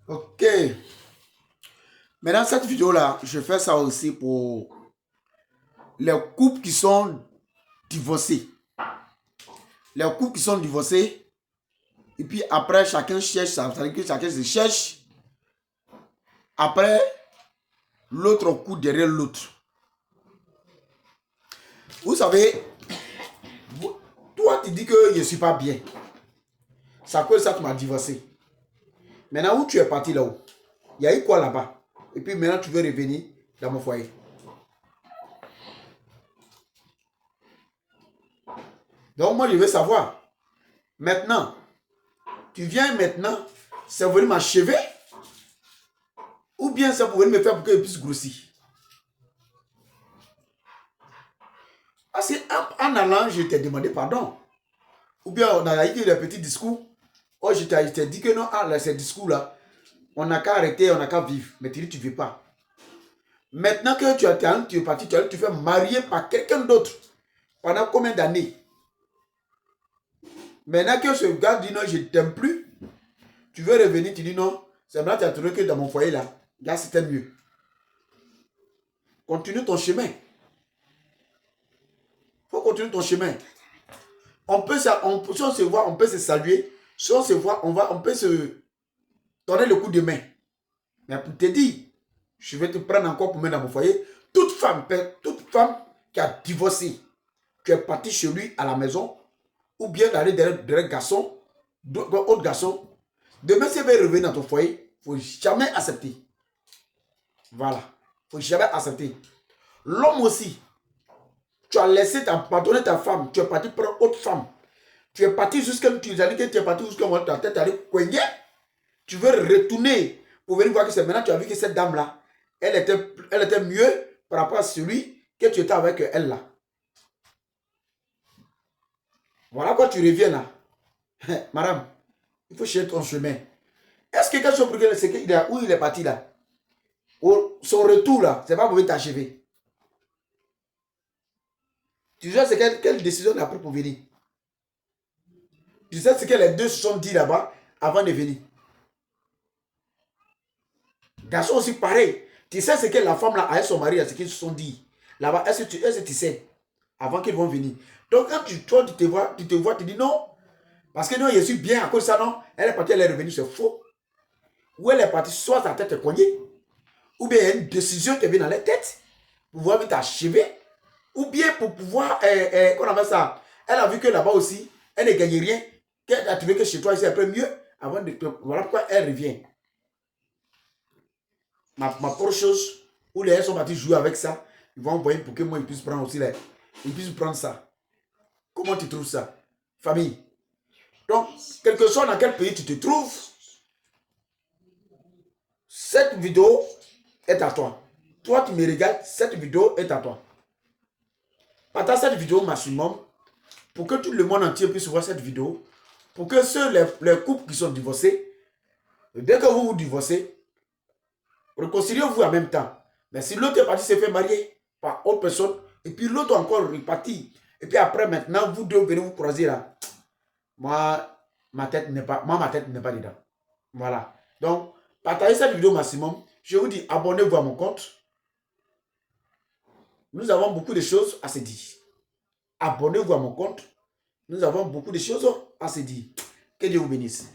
Ok. Maintenant, cette vidéo-là, je fais ça aussi pour les couples qui sont divorcés. Les couples qui sont divorcés, et puis après, chacun cherche ça. C'est-à-dire que chacun se cherche. Après, l'autre court derrière l'autre. Vous savez, toi, tu dis que je ne suis pas bien. Ça cause ça, tu m'as divorcé. Maintenant, où tu es parti là-haut? Il y a eu quoi là-bas? Et puis maintenant, tu veux revenir dans mon foyer. Donc, moi, je veux savoir. Maintenant, tu viens maintenant, c'est venir m'achever? Ou bien c'est pour venir me faire pour que je puisse grossir? Parce qu'en allant, je t'ai demandé pardon. Ou bien on a eu des petits discours. Oh, je t'ai dit que non, ces discours-là, on n'a qu'à arrêter, on n'a qu'à vivre. Mais tu dis que tu ne veux pas. Maintenant que tu es parti, tu te fais marier par quelqu'un d'autre. Pendant combien d'années? Maintenant que ce gars dit non, je ne t'aime plus, tu veux revenir, tu dis non, c'est maintenant que tu as trouvé que dans mon foyer là c'était mieux. Continue ton chemin. Il faut continuer ton chemin. Si on se voit, on peut se saluer. Si on se voit, on peut se donner le coup de main. Mais pour te dire, je vais te prendre encore pour mettre dans mon foyer. Toute femme qui a divorcé, tu es parti chez lui à la maison, ou bien d'aller derrière garçon, autre garçon, demain, si elle veut revenir dans ton foyer, il ne faut jamais accepter. Voilà. Il ne faut jamais accepter. L'homme aussi, tu as laissé abandonner ta femme, tu es parti prendre autre femme. Tu es parti jusqu'à tu es parti jusqu'à ta tête, elle est coignée. Tu veux retourner pour venir voir que c'est maintenant tu as vu que cette dame-là, elle était mieux par rapport à celui que tu étais avec elle là. Voilà quand tu reviens là. Madame, il faut chercher ton chemin. Est-ce que quelque chose pour que où il est parti là? Son retour là, c'est pas pour t'achever. Tu sais c'est quelle décision il a pris pour venir? Tu sais ce que les deux se sont dit là-bas avant de venir? Garçon aussi pareil. Tu sais ce que la femme là avec son mari, ce qu'ils se sont dit là-bas. Est-ce que tu sais avant qu'ils vont venir? Donc quand toi, tu te vois, tu dis non. Parce que non, je suis bien à cause de ça, non. Elle est partie, elle est revenue, c'est faux. Ou elle est partie, soit ta tête est coignée, ou bien il y a une décision qui vient dans la tête pour pouvoir t'achever, ou bien pour pouvoir, qu'on appelle ça, elle a vu que là-bas aussi, elle ne gagne rien, qu'elle a trouvé que chez toi, c'est un peu mieux, voilà pourquoi elle revient. Ma propre chose, où les gens sont partis jouer avec ça, ils vont envoyer pour que moi, ils puissent prendre aussi, ils puissent prendre ça. Comment tu trouves ça? Famille. Donc, quel que soit dans quel pays tu te trouves, cette vidéo est à toi. Toi, tu me regardes, cette vidéo est à toi. Partage cette vidéo au maximum pour que tout le monde entier puisse voir cette vidéo. Pour que les couples qui sont divorcés, dès que vous vous divorcez, réconciliez-vous en même temps. Mais si l'autre est parti se faire marier par autre personne, et puis l'autre encore reparti, et puis après maintenant, vous deux venez vous croiser là. Ma tête n'est pas dedans. Voilà. Donc, partagez cette vidéo au maximum. Je vous dis, abonnez-vous à mon compte. Nous avons beaucoup de choses à se dire. Abonnez-vous à mon compte. Nous avons beaucoup de choses à se dire. Que Dieu vous bénisse.